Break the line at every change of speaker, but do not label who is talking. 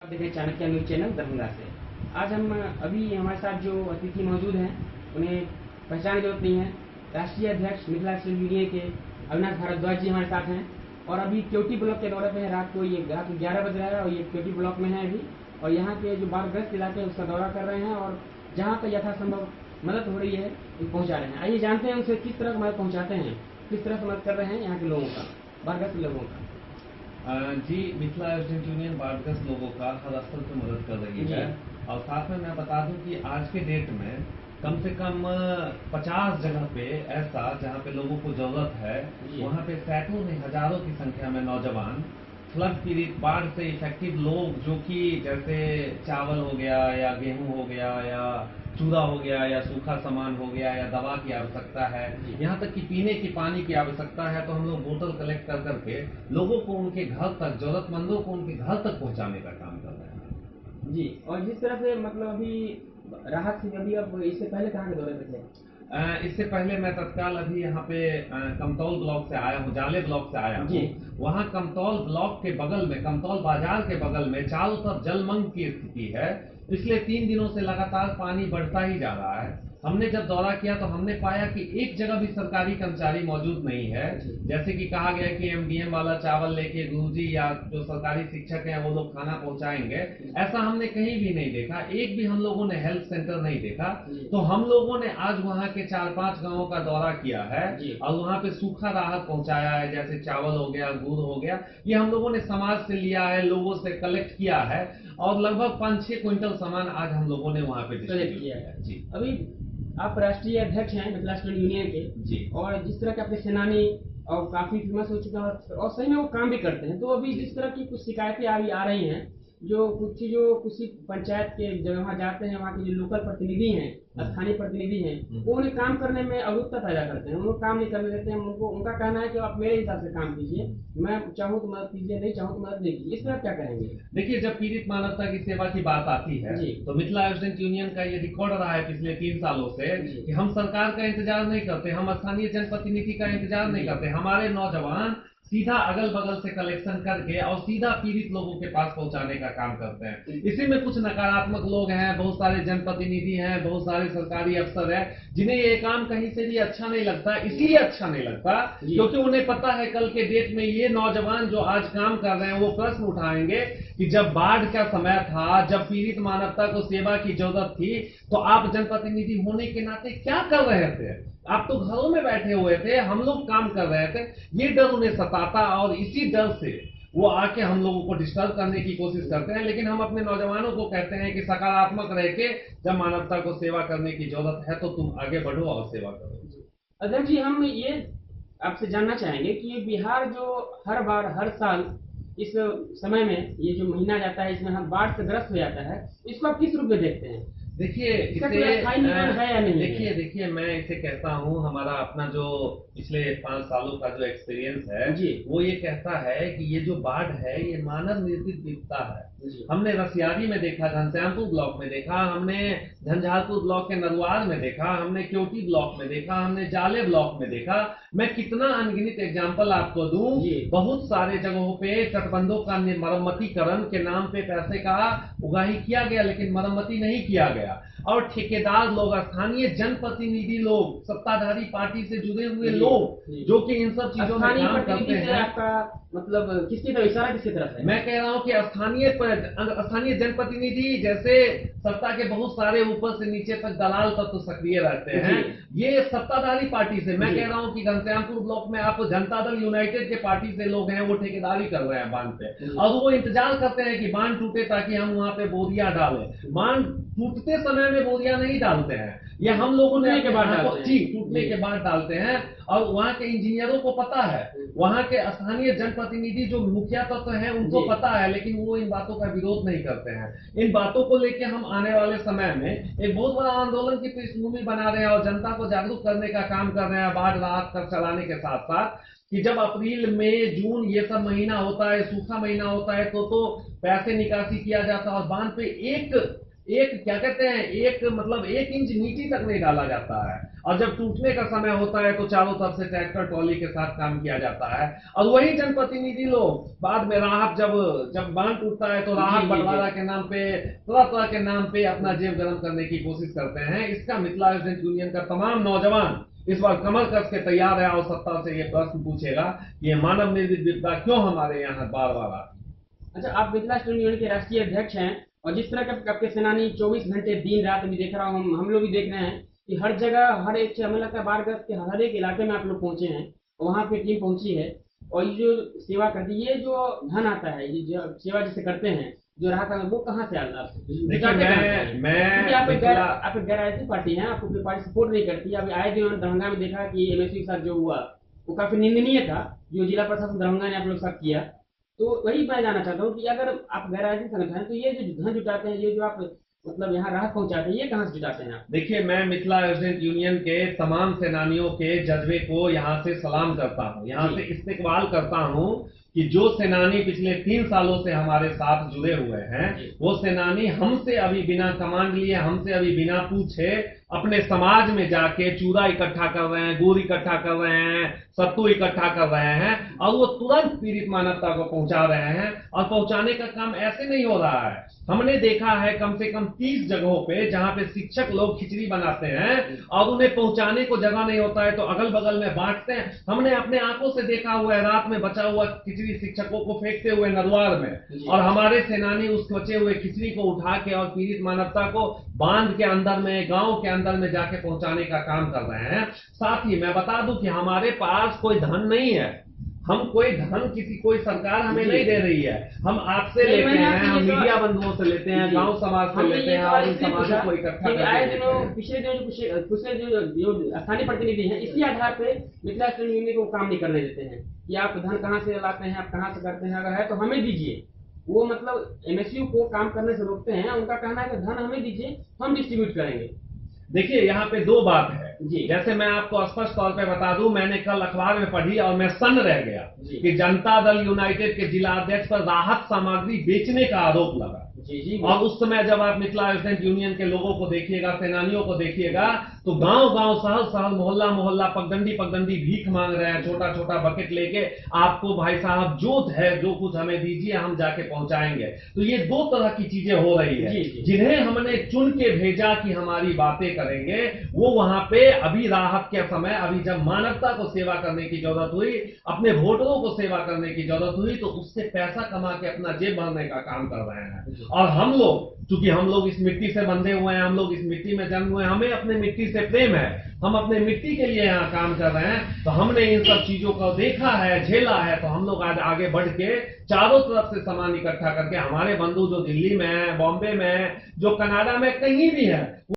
आप देख रहे हैं चाणक्य न्यूज चैनल दरभंगा से। आज हम अभी हमारे साथ जो अतिथि मौजूद हैं उन्हें पहचान की जरूरत नहीं है। राष्ट्रीय अध्यक्ष मिथिला एक्शन यूनियन के अविनाश भारद्वाज जी हमारे साथ हैं और अभी क्योटी ब्लॉक के दौरे पे है। रात 11 बज रहा है और ये क्योटी ब्लॉक में है अभी, और यहाँ के जो बाढ़ग्रस्त इलाके हैं उसका दौरा कर रहे हैं और जहाँ पर यथासंभव मदद हो रही है पहुँचा रहे हैं। आइए जानते हैं उनसे किस तरह मदद पहुँचाते हैं, किस तरह से मदद कर रहे हैं यहाँ के लोगों का, बाढ़ग्रस्त लोगों का।
जी, मिथिला अर्जेंट यूनियन बाढ़ग्रस्त लोगों का हर स्तर पर मदद कर रही है। और साथ में मैं बता दूं कि आज के डेट में कम से कम 50 जगह पे ऐसा जहां पे लोगों को जरूरत है, वहां पे सैकड़ों नहीं हजारों की संख्या में नौजवान फ्लड पीड़ित बाढ़ से इफेक्टिव लोग, जो कि जैसे चावल हो गया या गेहूं हो गया या चूरा हो गया या सूखा सामान हो गया या दवा की आवश्यकता है, यहाँ तक कि पीने की पानी की आवश्यकता है, तो हम लोग बोतल कलेक्ट कर करके लोगों को उनके घर तक, जरूरतमंदों को उनके घर तक पहुंचाने का काम कर रहे हैं।
जी, और जिस तरह से मतलब अभी राहत से अभी अब इससे पहले कहाँ के दौरे पे थे?
इससे पहले मैं तत्काल अभी यहाँ पे कमतौल ब्लॉक से आया हूँ, जाले ब्लॉक से आया हूँ। वहाँ कमतौल ब्लॉक के बगल में, कमतौल बाजार के बगल में चारों तरफ जलमंग की स्थिति है। पिछले 3 दिनों से लगातार पानी बढ़ता ही जा रहा है। हमने जब दौरा किया तो हमने पाया कि एक जगह भी सरकारी कर्मचारी मौजूद नहीं है। जैसे कि कहा गया कि एमडीएम वाला चावल लेके गुरुजी या जो सरकारी शिक्षक हैं वो लोग खाना पहुंचाएंगे, ऐसा हमने कहीं भी नहीं देखा। एक भी हम लोगों ने हेल्थ सेंटर नहीं देखा। तो हम लोगों ने आज वहाँ के 4-5 गांवों का दौरा किया है और वहाँ पे सूखा राहत पहुंचाया है, जैसे चावल हो गया, गुड़ हो गया। ये हम लोगों ने समाज से लिया है, लोगों से कलेक्ट किया है और लगभग 5-6 क्विंटल सामान आज हम लोगों ने वहाँ पे डिस्ट्रीब्यूट किया है। जी,
अभी आप राष्ट्रीय अध्यक्ष हैं मिथिला एक्शन यूनियन के
जी,
और जिस तरह के अपने सेनानी और काफी फेमस हो चुका है और सही में वो काम भी करते हैं, तो अभी जिस तरह की कुछ शिकायतें अभी आ रही हैं, जो कुछ पंचायत के जब वहाँ जाते हैं, वहाँ के जो लोकल प्रतिनिधि हैं, स्थानीय प्रतिनिधि हैं, वो उन्हें काम करने में अवरुद्धता पैदा करते हैं, उनको काम नहीं करने देते हैं। उनका कहना है कि आप मेरे हिसाब से काम कीजिए, मैं चाहूँ तो मदद कीजिए, नहीं चाहूँ तो मदद नहीं कीजिए। इस तरह क्या करेंगे?
देखिए, जब पीड़ित मानवता की सेवा की बात आती है तो मिथिला अर्जेंट यूनियन का ये रिकॉर्ड रहा है पिछले 3 सालों से कि हम सरकार का इंतजार नहीं करते, हम स्थानीय जनप्रतिनिधि का इंतजार नहीं करते। हमारे नौजवान सीधा अगल बगल से कलेक्शन करके और सीधा पीड़ित लोगों के पास पहुंचाने का काम करते हैं। इसी में कुछ नकारात्मक लोग हैं, बहुत सारे जनप्रतिनिधि हैं, बहुत सारे सरकारी अफसर हैं, जिन्हें ये काम कहीं से भी अच्छा नहीं लगता। इसलिए अच्छा नहीं लगता क्योंकि उन्हें पता है कल के डेट में ये नौजवान जो आज काम कर रहे हैं वो प्रश्न उठाएंगे कि जब बाढ़ का समय था, जब पीड़ित मानवता को सेवा की जरूरत थी, तो आप जनप्रतिनिधि होने के नाते क्या कर रहे थे? आप तो घरों में बैठे हुए थे, हम लोग काम कर रहे थे। ये डर उन्हें सताता और इसी डर से वो आके हम लोगों को डिस्टर्ब करने की कोशिश करते हैं। लेकिन हम अपने नौजवानों को कहते हैं कि सकारात्मक रह के, जब मानवता को सेवा करने की जरूरत है तो तुम आगे बढ़ो और सेवा करो।
अध्यक्ष जी, हम ये आपसे जानना चाहेंगे कि बिहार जो हर बार हर साल इस समय में ये जो महीना जाता है, इसमें हम बाढ़ से ग्रस्त हो जाता है, इसको आप किस रूप में देखते हैं?
देखिए, देखिए मैं इसे कहता हूँ, हमारा अपना जो पिछले 5 सालों का जो एक्सपीरियंस है वो ये कहता है कि ये जो बाढ़ है ये मानव निर्मित विपदा है। हमने रसियारी में देखा, घनश्यामपुर ब्लॉक में देखा, हमने झंझारपुर ब्लॉक के नरवार में देखा, हमने क्योटी ब्लॉक में देखा, हमने जाले ब्लॉक में देखा। मैं कितना अनगिनत एग्जाम्पल आपको दूं। बहुत सारे जगहों पे तटबंधों का मरम्मतीकरण के नाम पे पैसे का उगाही किया गया, लेकिन मरम्मती नहीं किया गया। और ठेकेदार लोग, स्थानीय जनप्रतिनिधि लोग, सत्ताधारी पार्टी से जुड़े हुए लोग जो कि इन सब चीजों में काम करते हैं।
आपका मतलब किसकी तरफ इशारा, किसकी तरफ है?
मैं कह रहा हूँ कि स्थानीय जनप्रतिनिधि, जैसे सत्ता के बहुत सारे ऊपर से नीचे तक दलाल तत्व तो सक्रिय रहते हैं, ये सत्ताधारी पार्टी से। मैं कह रहा हूँ कि घनश्यामपुर ब्लॉक में आप जनता दल यूनाइटेड के पार्टी से लोग हैं, वो ठेकेदारी कर रहे हैं बांध पे, और वो इंतजार करते हैं कि बांध टूटे ताकि हम वहां पे बोरियां डालें। बांध टूटते समय में बोरियां नहीं डालते हैं, ये हम लोगों ने टूटने के बाद डालते हैं। और वहाँ के इंजीनियरों को पता है, वहाँ के स्थानीय जनप्रतिनिधि जो मुखिया तत्व हैं उनको पता है, लेकिन वो इन बातों का विरोध नहीं करते हैं। इन बातों को लेके हम आने वाले समय में एक बहुत बड़ा आंदोलन की पृष्ठभूमि बना रहे हैं और जनता को जागरूक करने का काम कर रहे हैं, बाढ़ राहत कर चलाने के साथ साथ, कि जब अप्रैल मई जून ये सब महीना होता है, सूखा महीना होता है, तो पैसे निकासी किया जाता है और बांध पे एक क्या कहते हैं, एक मतलब 1 इंच मिट्टी तक नहीं डाला जाता है। और जब टूटने का समय होता है तो चारों तरफ से ट्रैक्टर ट्रॉली के साथ काम किया जाता है। और वही जनप्रतिनिधि लोग बाद में राहत, जब बांध टूटता है तो राहत बंटवारा के नाम पे, तरह तरह के नाम पे अपना जेब गर्म करने की कोशिश करते हैं। इसका मिथिला स्टूडेंट यूनियन का तमाम नौजवान इस बार कमर कस के तैयार है और सत्ता से ये प्रश्न पूछेगा कि ये मानव निर्मित विपदा क्यों हमारे यहाँ बार बार आती है।
अच्छा, आप मिथिला स्टूडेंट यूनियन के राष्ट्रीय अध्यक्ष हैं, और जिस तरह के आपके सेनानी 24 घंटे दिन रात भी देख रहा हूँ, हम लोग भी देख रहे हैं कि हर जगह, हर एक, हमें लगता है बारगत के हर एक इलाके में आप लोग पहुंचे हैं, वहाँ पे टीम पहुंची है। और ये जो सेवा करती है, जो धन आता है, ये जो सेवा जिसे करते हैं, जो राहत आता है, वो कहाँ से आता है?
देखिए, मैं
आप एक गैर राजनीतिक पार्टी है, आपको कोई पार्टी सपोर्ट नहीं करती। अभी आए दिन दरभंगा में देखा कि एमएसयू के साथ जो हुआ वो काफी निंदनीय था, जो जिला प्रशासन दरभंगा ने आप लोग साथ किया। तो वही मैं जानना चाहता हूँ कि अगर आप गैर राजनीतिक संगठन हैं, तो ये जो धन जुटाते हैं, ये जो आप मतलब यहाँ राहत पहुंचाते हैं, ये कहाँ से जुटाते हैं आप?
देखिए, मैं मिथिला स्टूडेंट यूनियन के तमाम सेनानियों के जज्बे को यहाँ से सलाम करता हूँ, यहाँ से इस्तेकबाल करता हूँ कि जो सेनानी पिछले 3 सालों से हमारे साथ जुड़े हुए हैं, वो सेनानी हमसे अभी बिना कमांड लिए, हमसे अभी बिना पूछे अपने समाज में जाके चूरा इकट्ठा कर रहे हैं, गुड़ इकट्ठा कर रहे हैं, सत्तू इकट्ठा कर रहे हैं, और वो तुरंत पीड़ित मानवता को पहुंचा रहे हैं। और पहुंचाने का काम ऐसे नहीं हो रहा है, हमने देखा है कम से कम 30 जगहों पे जहां पे शिक्षक लोग खिचड़ी बनाते हैं और उन्हें पहुंचाने को जगह नहीं होता है तो अगल बगल में बांटते हैं। हमने अपने आंखों से देखा हुआ है, रात में बचा हुआ खिचड़ी शिक्षकों को फेंकते हुए नरवार में, और हमारे सेनानी उस बचे हुए खिचड़ी को उठा के और पीड़ित मानवता को बांध के अंदर में, गांव के अंदर में जाके पहुंचाने का काम कर रहे हैं। साथ ही मैं बता दूं कि हमारे पास कोई धन नहीं है, हम कोई धन कोई सरकार हमें नहीं दे रही है, हम आपसे लेते हैं, हम मीडिया बंधुओं से लेते हैं, गांव समाज से लेते हैं, और इन समाजों को इकट्ठा करते हैं।
पिछले दिनों जो स्थानीय प्रतिनिधि हैं, इसी आधार पे मिथिला स्टूडेंट यूनियन को काम नहीं करने देते हैं कि आप धन कहाँ से लाते हैं, आप कहाँ से करते हैं, अगर है तो हमें दीजिए। वो मतलब एमएसयू को काम करने से रोकते हैं, उनका कहना है कि धन हमें दीजिए, हम डिस्ट्रीब्यूट करेंगे।
देखिए, यहाँ पे 2 बात है जी। जैसे मैं आपको स्पष्ट तौर पे बता दूं, मैंने कल अखबार में पढ़ी और मैं सन्न रह गया कि जनता दल यूनाइटेड के जिला अध्यक्ष पर राहत सामग्री बेचने का आरोप लगा। जी। और उस समय जब आप मिथिला स्टूडेंट यूनियन के लोगों को देखिएगा, सेनानियों को देखिएगा, तो गांव गांव, शहर शहर, मोहल्ला मोहल्ला, पगडंडी भीख मांग रहे हैं, छोटा छोटा बकेट लेके, आपको भाई साहब जो है, जो कुछ हमें दीजिए, हम जाके पहुंचाएंगे। तो ये 2 तरह की चीजें हो रही है। जिन्हें हमने चुन के भेजा कि हमारी बातें करेंगे, वो वहां पे अभी राहत के समय, अभी जब मानवता को सेवा करने की जरूरत हुई, अपने वोटरों को सेवा करने की जरूरत हुई, तो उससे पैसा कमा के अपना जेब भरने का काम कर रहे हैं। और हम लोग, चूंकि हम लोग इस मिट्टी से बंधे हुए हैं, हम लोग इस मिट्टी में जन्म हुए हैं, हमें अपने मिट्टी से प्रेम है, हम अपने मिट्टी के लिए यहाँ काम कर रहे हैं, तो हमने इन सब चीजों को देखा है, झेला है, तो हम लोग आज आगे बढ़ के चारों तरफ से सामान इकट्ठा करके, हमारे बंधु जो दिल्ली में है, बॉम्बे में है, जो कनाडा में, कहीं भी है,